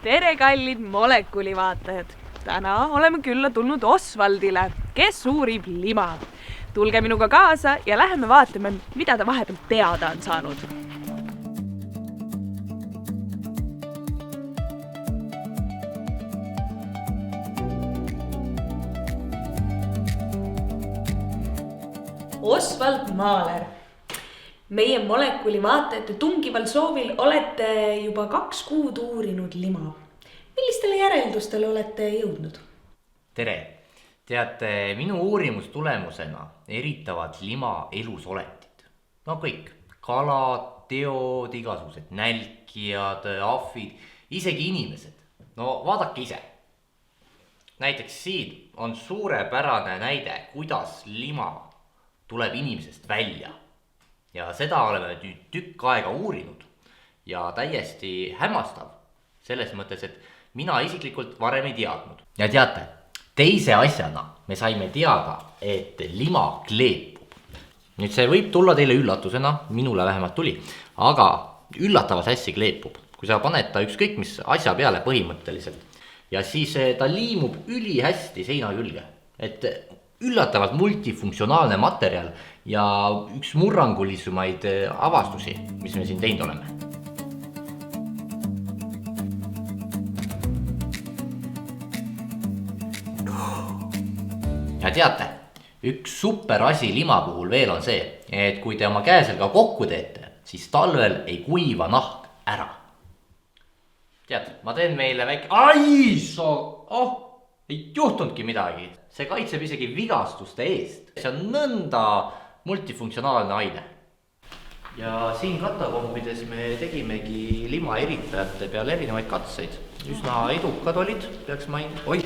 Tere, kallid molekulivaatajad! Täna oleme külla tulnud Osvaldile, kes uurib lima. Tulge minuga kaasa ja läheme vaatame, mida ta vahepeal teada on saanud. Osvald Maaler. Meie molekulivaatajate tungival soovil olete juba 2 kuud uurinud lima. Millistele järeldustele olete jõudnud? Tere! Teate, minu uurimustulemusena eritavad lima elusoletid. No kõik, kalad, teod, igasugused nälkijad, ahvid, isegi inimesed. No vaadake ise. Näiteks siin on suurepärane näide, kuidas lima tuleb inimesest välja. Ja seda oleme nüüd tükk aega uurinud ja täiesti hämmastav selles mõttes, et mina isiklikult varem ei teadnud. Ja teate, teise asjana me saime teada, et lima kleepub. Nüüd see võib tulla teile üllatusena, minule vähemalt tuli, aga üllatavalt hästi kleepub. Kui sa paned ta ükskõik mis asja peale põhimõtteliselt ja siis ta liimub ülihästi seina külge. Et üllatavalt multifunktsionaalne materjal ja üks murrangulisumaid avastusi, mis me siin teinud oleme. Ja teate, üks super asi lima puhul veel on see, et kui te oma käeselga kokku teete, siis talvel ei kuiva nahk ära. Tead, ma teen meile väike... ei juhtunudki midagi. See kaitseb isegi vigastuste eest. See on nõnda multifunktsionaalne aine. Ja siin katakombides me tegimegi lima eritajate peal erinevaid katseid. Üsna edukad olid, peaks main... Oi!